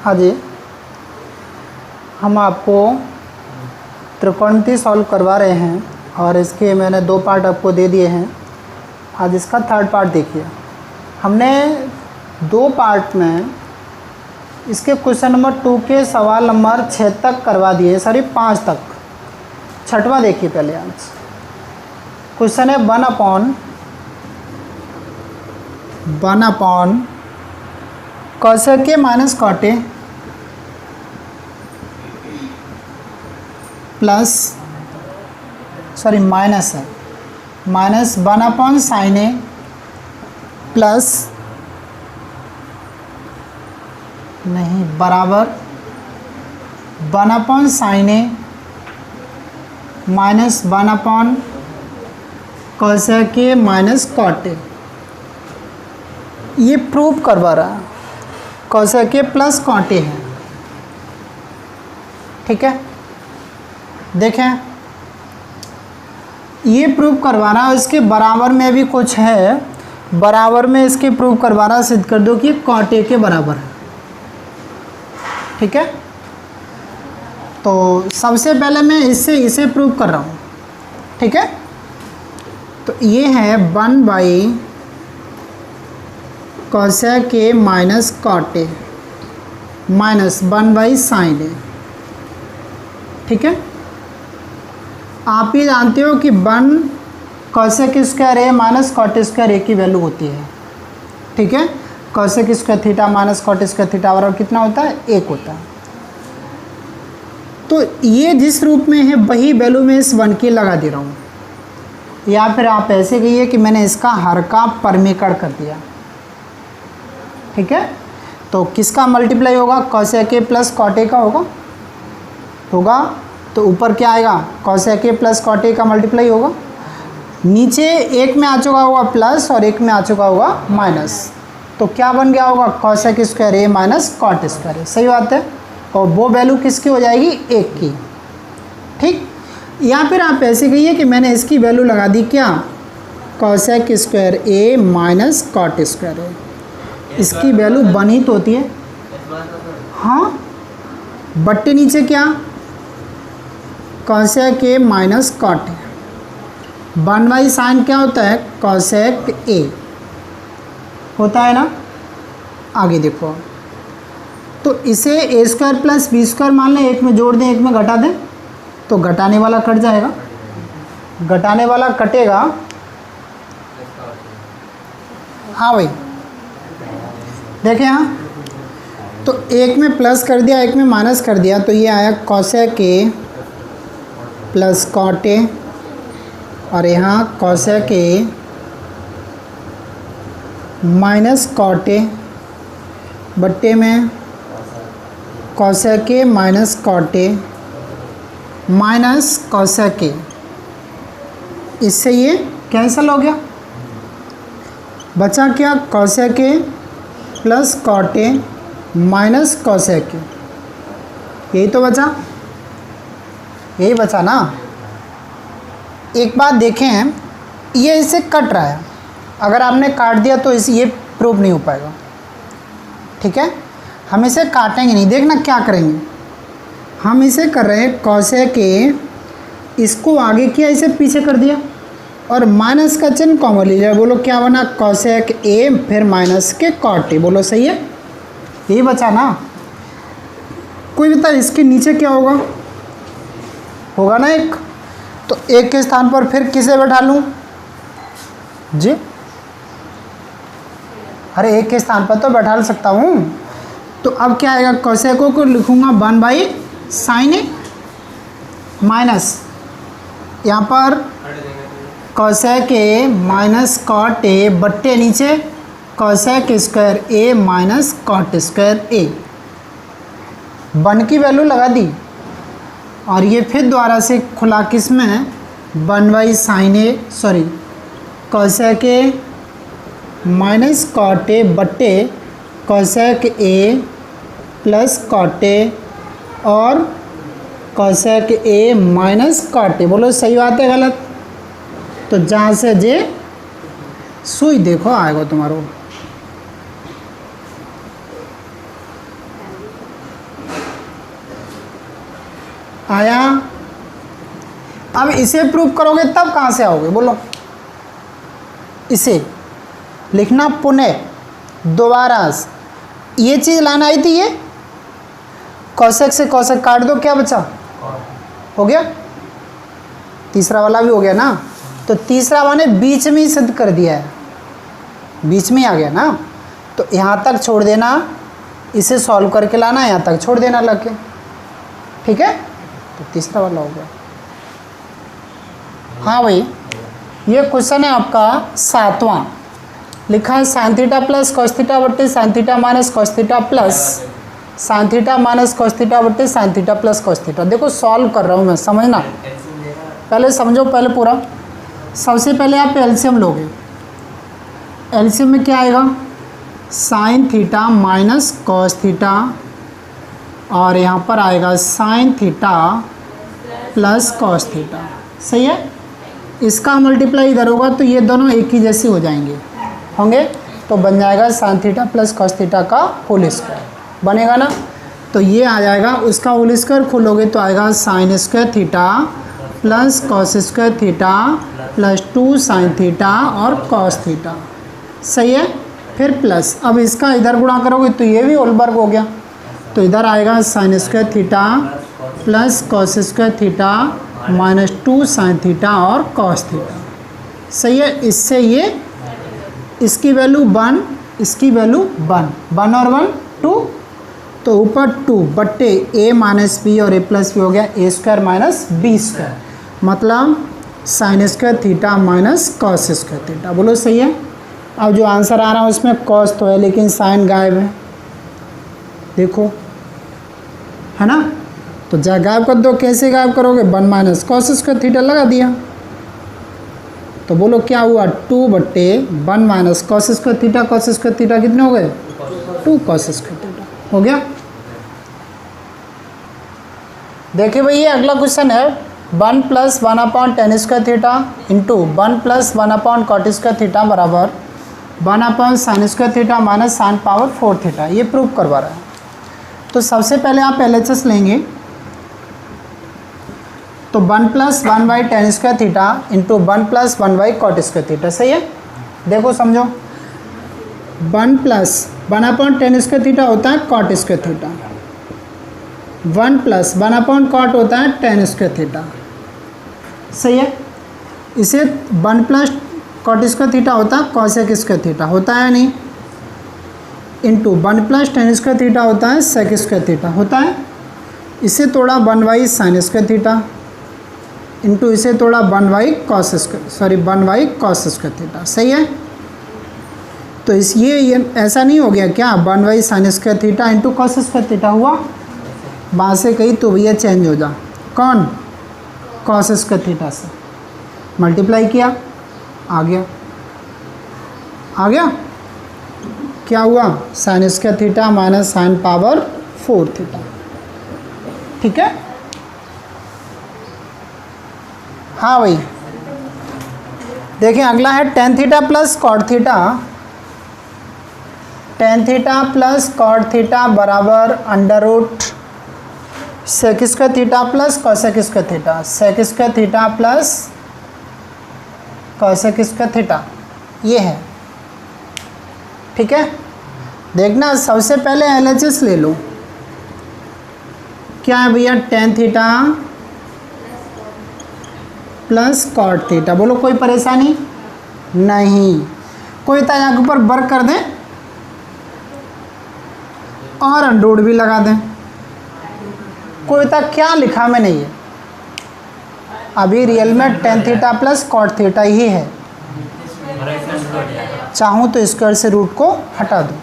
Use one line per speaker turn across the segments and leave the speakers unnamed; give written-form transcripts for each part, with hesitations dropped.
हाँ जी, हम आपको त्रिकोणमिति सॉल्व करवा रहे हैं और इसके मैंने 2 पार्ट आपको दे दिए हैं। आज इसका 3rd पार्ट देखिए। हमने 2 पार्ट में इसके क्वेश्चन नंबर 2 के सवाल नंबर 6 तक करवा दिए, सॉरी 5 तक। 6वां देखिए पहले। आज क्वेश्चन है 1/1 cosec minus cot A plus sorry minus है माइनस 1/sin A प्लस नहीं बराबर 1/sin A minus 1/cosec A minus cot A। ये प्रूव करवा रहा है cosec A plus cot A है। ठीक है, देखें ये प्रूव करवाना है। इसके बराबर में भी कुछ है, बराबर में इसके प्रूव करवाना, सिद्ध कर दो कि cot A के बराबर है। ठीक है, तो सबसे पहले मैं इसे प्रूव कर रहा हूँ। ठीक है, तो ये है 1/cosec A minus cot A minus 1/sin A। ठीक है, आप ये जानते हो कि 1 cosec A minus cot A की वैल्यू होती है। ठीक है, cosec theta minus cot theta बराबर कितना होता है? 1 होता है। तो ये जिस रूप में है वही वैल्यू मैं इस 1 की लगा दे रहा हूँ, या फिर आप ऐसे कहिए कि मैंने इसका हर का परमीकरण कर दिया। ठीक है, तो किसका मल्टीप्लाई होगा? cosec A plus cot A का होगा। तो ऊपर क्या आएगा? cosec A plus cot A का मल्टीप्लाई होगा। नीचे एक में आ चुका होगा प्लस और एक में आ चुका होगा माइनस, तो क्या बन गया होगा? cosec A minus cot A। सही बात है, और वो वैल्यू किसकी हो जाएगी? 1 की। ठीक, या फिर आप ऐसे कहिए कि मैंने इसकी वैल्यू लगा दी क्या? cosec A minus cot A। इसकी वैल्यू 1 ही तो होती है। हाँ, बट्टे नीचे क्या? cosec A minus cot A। 1/sin क्या होता है? cosec A होता है ना। आगे देखो, तो इसे A² प्लस B² मान लें, एक में जोड़ दें एक में घटा दें, तो घटाने वाला कट जाएगा, घटाने वाला कटेगा। हाँ भाई, देखें यहाँ, तो एक में प्लस कर दिया एक में माइनस कर दिया, तो ये आया cosec A plus cot A, और यहाँ cosec A minus cot A बट्टे में cosec A minus cot A minus cosec A। इससे ये कैंसिल हो गया, बचा क्या? cosec A plus cot A minus cosec A। यही तो बचा, यही बचा ना। एक बात देखें, ये इसे कट रहा है, अगर आपने काट दिया तो ये प्रूव नहीं हो पाएगा। ठीक है, हम इसे काटेंगे नहीं। देखना क्या करेंगे, हम इसे कर रहे हैं cosec A, इसको आगे किया इसे पीछे कर दिया और माइनस का चिन्ह कॉमन ले लिया। बोलो क्या बना? cosec A फिर माइनस के cot A। बोलो सही है, यही बचा ना। कोई बता इसके नीचे क्या होगा? होगा ना 1, तो 1 के स्थान पर फिर किसे बैठा लूँ जी? अरे 1 के स्थान पर तो बैठा सकता हूँ। तो अब क्या आएगा? cosec को लिखूँगा 1/sin A माइनस, यहाँ पर cosec A minus cot A बट्टे नीचे cosec A minus cot A। 1 की वैल्यू लगा दी और ये फिर दोबारा से खुला किस में? 1/sin A sorry cosec A minus cot A बट्टे cosec A plus cot A और cosec A minus cot A। बोलो सही बात है गलत? तो जहाँ से जे सुई देखो आएगा तुम्हारो। आया। अब इसे प्रूव करोगे तब कहाँ से आओगे बोलो? इसे लिखना पुनः दोबारा, ये चीज़ लाना आई थी, ये कौशक से कौशक काट दो, क्या बचा? हो गया। तीसरा वाला भी हो गया ना, तो तीसरा मैंने बीच में ही सिद्ध कर दिया है, बीच में ही आ गया ना, तो यहाँ तक छोड़ देना, इसे सॉल्व करके लाना, यहाँ तक छोड़ देना लग के, ठीक है। तो तीसरा वाला हो गया। हाँ भाई, ये क्वेश्चन है आपका 7वां, लिखा है sine theta plus cos theta बट्टे sine theta minus cos theta plus sine theta minus cos theta बट्टे sine theta plus cos theta. देखो सॉल्व कर रहा हूँ मैं, समझना, पहले समझो, पहले पूरा। सबसे पहले आप एलसीएम लोगे, एलसीएम में क्या आएगा? Sign theta minus cos theta, और यहाँ पर आएगा sign theta plus cos theta, सही है। इसका मल्टीप्लाई इधर होगा तो ये दोनों एक ही जैसे हो जाएंगे, होंगे, तो बन जाएगा sign theta plus cos theta का होल स्क्वायर, बनेगा ना। तो ये आ जाएगा, उसका होल स्क्वायर खोलोगे तो आएगा sign square theta plus cos square theta plus 2 sine theta और कॉस थीटा, सही है। फिर प्लस, अब इसका इधर गुणा करोगे तो ये भी होल वर्ग हो गया, तो इधर आएगा sign square theta plus cos square theta minus 2 sine theta और कॉस थीटा, सही है। इससे ये, इसकी वैल्यू 1, इसकी वैल्यू 1, 1 और 1 2, तो ऊपर 2 बट्टे a माइनस बी और a प्लस बी हो गया a square minus b square, मतलब sine square theta minus cos square theta, बोलो सही है। अब जो आंसर आ रहा है उसमें कॉस तो है लेकिन साइन गायब है, देखो, है ना। तो जा गायब कर दो, कैसे गायब करोगे? 1 माइनस कॉस स्क्वायर थीटा लगा दिया, तो बोलो क्या हुआ? 2 बट्टे 1 minus cos square theta, cos square theta कितने हो गए? 2 कॉस स्क्वायर थीटा, हो गया। देखिए भाई, ये अगला क्वेश्चन है 1 plus 1/tan square theta into 1 plus 1 cot square theta बराबर 1 sine square theta minus sine power 4 theta, ये प्रूव करवा रहा है। तो सबसे पहले आप LHS लेंगे, तो 1 plus 1/tan square theta into 1 plus 1 cot square theta, सही है। देखो समझो, 1 प्लस 1/tan स्क्वायर थीटा होता है कॉट स्क्वायर थीटा, 1 प्लस 1/कॉट होता है tan स्क्वायर थीटा, सही है। इसे 1 प्लस कॉट स्क्वायर थीटा होता है कॉसेक स्क्वायर थीटा, होता है नहीं, into 1 plus tan square theta होता है सेक स्क्वायर थीटा, होता है। इसे तोड़ा 1 साइन स्क्वायर थीटा इंटू इसे थोड़ा 1 cos square, sorry 1 cos square theta, सही है। तो इस ये ऐसा नहीं हो गया क्या? 1 sine square theta into cos square theta हुआ, वहाँ से कहीं तो भैया चेंज हो जा, कौन? कॉस स्क्वायर थीटा से मल्टीप्लाई किया, आ गया, आ गया, क्या हुआ? Sine square theta minus sine power 4 theta, ठीक है। हाँ भाई, देखिए अगला है tan theta plus cot theta, tan theta plus cot theta बराबर under root sec square theta plus cosec square theta, sec square theta plus cosec square theta, ये है, ठीक है। देखना, सबसे पहले LHS ले लो, क्या है भैया? tan theta plus cot theta, बोलो कोई परेशानी नहीं, कोई तो यहाँ के ऊपर वर्क कर दें और अंडर भी लगा दें, कोई तो क्या लिखा में नहीं है, अभी रियल में tan theta plus cot theta ही है, चाहूँ तो स्क्वायर से रूट को हटा दो,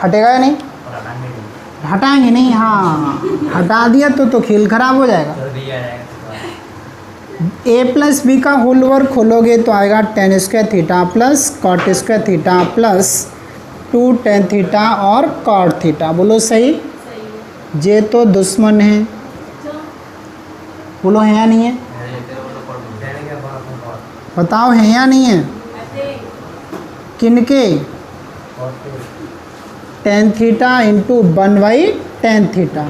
हटेगा या नहीं? हटाएंगे नहीं, हाँ हटा दिया तो खेल खराब हो जाएगा। a प्लस बी का होल वर्ग खोलोगे तो आएगा tan square theta plus cot square theta plus 2 tan theta और कॉट थीटा, बोलो सही। जे तो दुश्मन है, बोलो है या नहीं है? बताओ है या नहीं है? किनके? tan theta into 1/tan theta,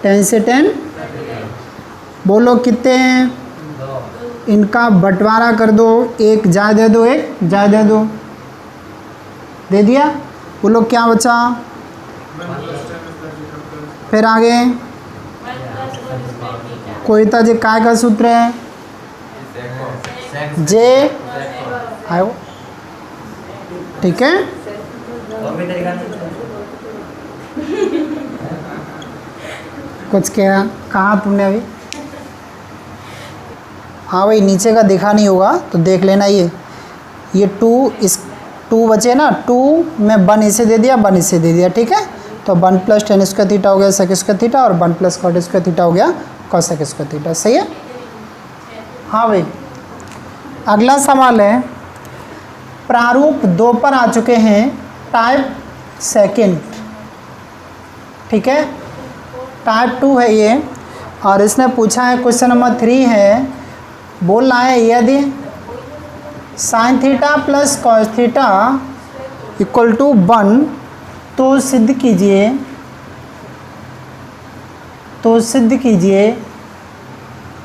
tan से tan बोलो कितने हैं? इनका बंटवारा कर दो, एक जाए दे दो, एक जाए दे दो, दे दिया। बोलो क्या बचा? फिर आगे कोयता जे काय का सूत्र है? जे आयो, ठीक है। कुछ क्या कहा तुमने अभी? हाँ भाई, नीचे का देखा नहीं होगा तो देख लेना। ये 2, इस 2 बचे ना, 2 में 1 इसे दे दिया, 1 इसे दे दिया, ठीक है। तो 1 + tan स्क्वायर थीटा हो गया sec स्क्वायर थीटा, और 1 + cot स्क्वायर थीटा हो गया cos स्क्वायर थीटा। सही है। हाँ भाई, अगला सवाल है, प्रारूप 2 पर आ चुके हैं, टाइप 2, ठीक है। टाइप 2 है ये, और इसने पूछा है, क्वेश्चन नंबर 3 है, बोलना है यदि sin थीटा + cos थीटा = 1, तो सिद्ध कीजिए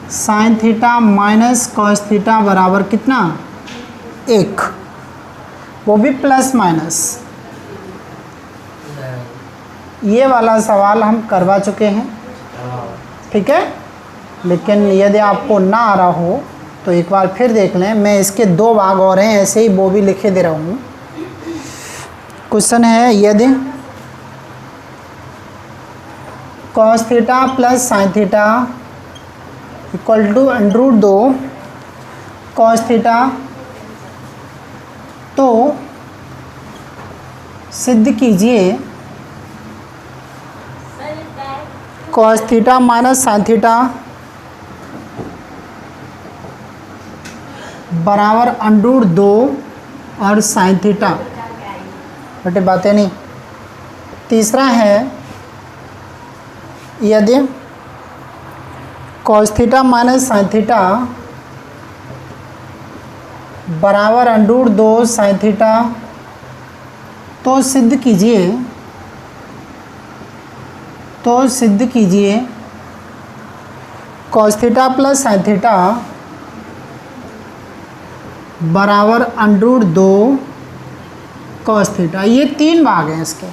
sin थीटा - cos थीटा बराबर कितना? 1, वो भी प्लस माइनस। ये वाला सवाल हम करवा चुके हैं, ठीक है। लेकिन यदि आपको ना आ रहा हो तो एक बार फिर देख लें। मैं इसके 2 भाग और हैं, ऐसे ही वो भी लिखे दे रहा हूँ। क्वेश्चन है, यदि cos theta + sin theta = √2 cos theta, तो सिद्ध कीजिए cos थीटा - sin थीटा बराबर √2 और sin थीटा। बेटे बातें नहीं। तीसरा है, यदि cos थीटा - sin थीटा बराबर √2 sin थीटा, तो सिद्ध कीजिए cos थीटा + sin थीटा बराबर √2 cos थीटा। ये 3 भाग हैं इसके,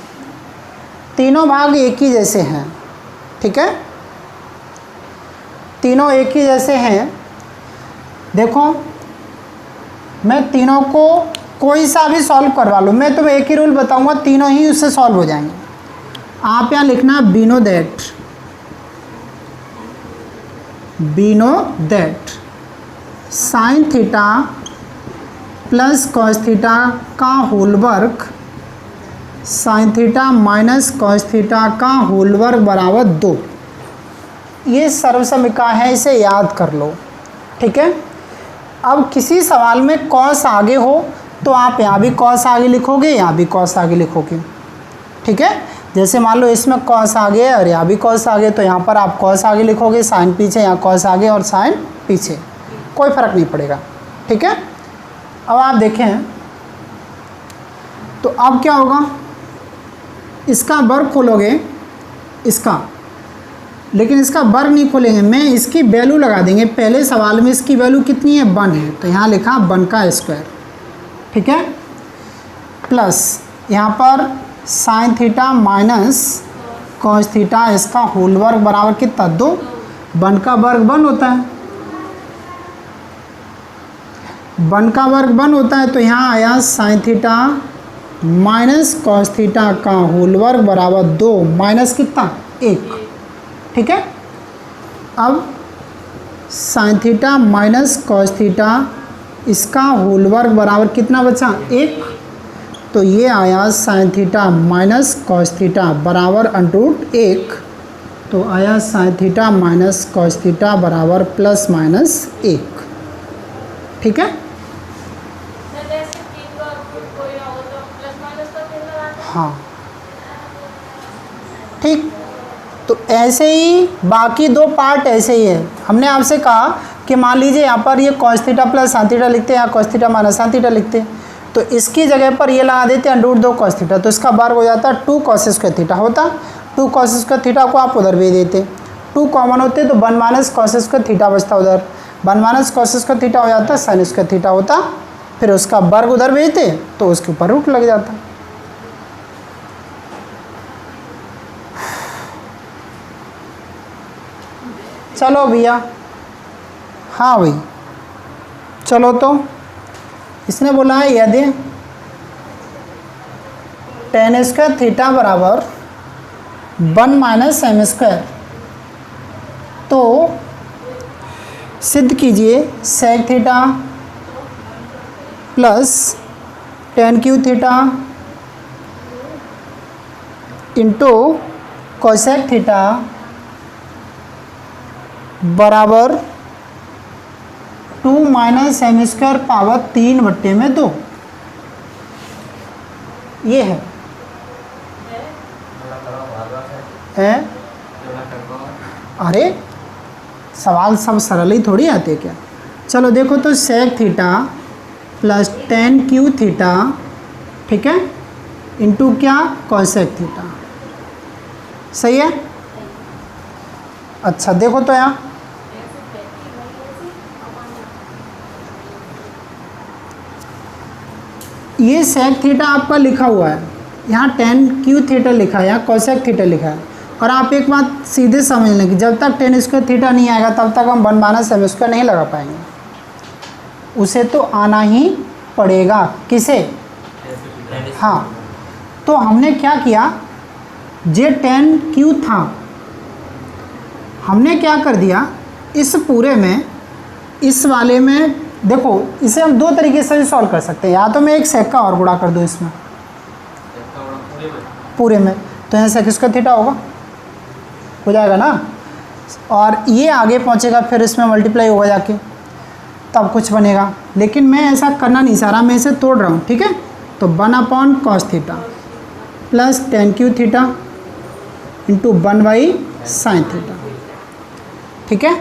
तीनों भाग एक ही जैसे हैं, ठीक है। तीनों एक ही जैसे हैं। देखो, मैं तीनों को कोई सा भी सॉल्व करवा लूँ, मैं तुम्हें एक ही रूल बताऊंगा, तीनों ही उससे सॉल्व हो जाएंगे। आप यहाँ लिखना we know that sin theta + cos theta का होल वर्ग sin थीटा - cos थीटा का होल वर्ग बराबर 2। ये सर्वसमीका है, इसे याद कर लो, ठीक है। अब किसी सवाल में cos आगे हो तो आप यहाँ भी cos आगे लिखोगे, यहाँ भी cos आगे लिखोगे, ठीक है। जैसे मान लो इसमें cos आगे है और यहाँ भी cos आगे, तो यहाँ पर आप cos आगे लिखोगे, sin पीछे, यहाँ cos आगे और sin पीछे, कोई फ़र्क नहीं पड़ेगा, ठीक है। अब आप देखें तो अब क्या होगा, इसका वर्ग खोलोगे, इसका, लेकिन इसका वर्ग नहीं खोलेंगे, मैं इसकी वैल्यू लगा देंगे। पहले सवाल में इसकी वैल्यू कितनी है? 1 है, तो यहाँ लिखा 1 का स्क्वायर, ठीक है, प्लस यहाँ पर sin थीटा - cos थीटा, इसका होल वर्ग बराबर कितना? 2। 1 का वर्ग 1 होता है, 1 का वर्ग 1 होता है, तो यहाँ आया sin थीटा - cos थीटा का होल वर्ग बराबर 2 माइनस कितना? 1, ठीक है। अब sin थीटा - cos थीटा, इसका होल वर्ग बराबर कितना बचा? 1। तो ये आया sin थीटा - cos थीटा बराबर √1। तो आया sin थीटा - cos थीटा बराबर ±1, ठीक है। हाँ, ठीक। तो ऐसे ही बाकी 2 पार्ट ऐसे ही है। हमने आपसे कहा कि मान लीजिए यहाँ पर ये cos थीटा + sin थीटा लिखते हैं, यहाँ cos थीटा - sin थीटा लिखते हैं, तो इसकी जगह पर ये लगा देते हैं √2 cos थीटा, तो इसका वर्ग हो जाता 2 cos स्क्वायर थीटा होता। 2 cos स्क्वायर थीटा को आप उधर भेज देते, 2 कॉमन होते तो 1 माइनस कॉस स्क्वायर थीटा बचता, उधर 1 माइनस कॉस स्क्वायर थीटा हो जाता, साइन स्क्वायर थीटा होता, फिर उसका वर्ग उधर भेजते तो उसके ऊपर रूट लग जाता। चलो भैया, हाँ भाई चलो, तो इसने बोला है यदि tan स्क्वायर थीटा बराबर 1 माइनस एम स्क्वायर, तो सिद्ध कीजिए sec theta plus tan cube theta into cosec theta बराबर 2 माइनस एम स्क्वायर पावर 3/2। ये है अरे सवाल सब सरल ही थोड़ी आते क्या। चलो देखो तो sec theta plus tan cube theta, ठीक है, इंटू क्या कोसेक थीटा, सही है। अच्छा देखो तो यहाँ ये सेक थीटा आपका लिखा हुआ है, यहाँ tan क्यू थीटा लिखा है, यहाँ कोसेक थीटा लिखा है। और आप एक बात सीधे समझ लें कि जब तक tan स्क्वायर थीटा नहीं आएगा तब तक हम 1 माइनस एम स्क्वायर नहीं लगा पाएंगे, उसे तो आना ही पड़ेगा। किसे? हाँ, तो हमने क्या किया, जे tan क्यू था, हमने क्या कर दिया इस पूरे में, इस वाले में देखो, इसे हम 2 तरीके से भी सॉल्व कर सकते हैं। या तो मैं एक सेक का और गुणा कर दूँ इसमें पूरे में, तो यहाँ सेक स्क्वायर थीटा होगा, हो जाएगा ना, और ये आगे पहुँचेगा, फिर इसमें मल्टीप्लाई होगा जाके, तब कुछ बनेगा। लेकिन मैं ऐसा करना नहीं चाह रहा, मैं इसे तोड़ रहा हूँ, ठीक है। तो 1 cos theta plus tan cube theta into 1 sine theta, ठीक है।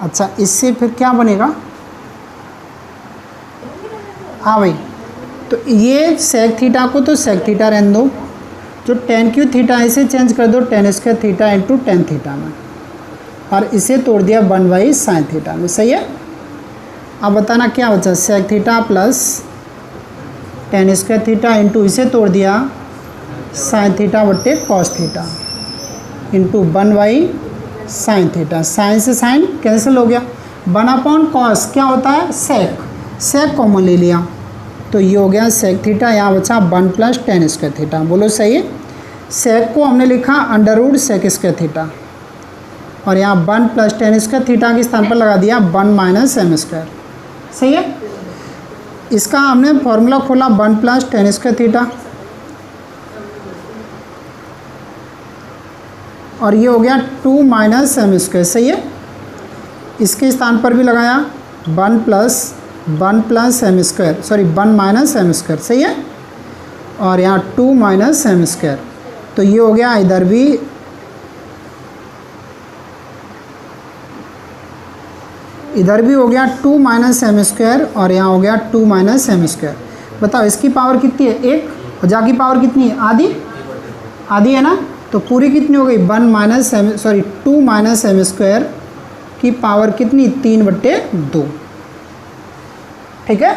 अच्छा इससे फिर क्या बनेगा, हाँ भाई, तो ये सेक थीटा को तो सेक थीटा रहने दो, जो tan क्यू थीटा इसे चेंज कर दो tan square theta into tan theta में, और इसे तोड़ दिया 1 साइन थीटा में, सही है। अब बताना क्या बचा, sec theta plus tan square theta into इसे तोड़ दिया साइन थीटा बट्टे cos theta into 1 sine theta, sine से साइन कैंसिल हो गया, 1 कॉस क्या होता है सेक, सेक कॉमन ले लिया, तो ये हो गया सेक थीटा, यहाँ बचा 1 प्लस tan स्क्वायर थीटा, बोलो सही है। सेक को हमने लिखा अंडर सेक स्क्वायर थीटा, और यहाँ 1 प्लस tan स्क्वायर थीटा के स्थान पर लगा दिया 1 माइनस एम स्क्वायर, सही है। इसका हमने फॉर्मूला खोला 1 प्लस tan स्क्वायर थीटा, और ये हो गया 2 माइनस एम स्क्वायर, सही है। इसके स्थान पर भी लगाया 1 plus M square, sorry 1 minus M square, सही है, और यहाँ 2 माइनस एम स्क्वायर, तो ये हो गया इधर भी हो गया 2 माइनस एम स्क्वायर, और यहाँ हो गया 2 माइनस एम स्क्वायर। बताओ इसकी पावर कितनी है, 1, और जा की पावर कितनी है, आधी है ना, तो पूरी कितनी हो गई 2 माइनस एम स्क्वायर की पावर कितनी 3/2, ठीक है।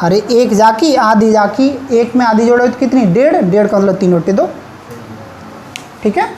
अरे 1 जाकी आधी जाकी, 1 में आधी जोड़ो तो कितनी 1.5 का मतलब 3/2, ठीक है।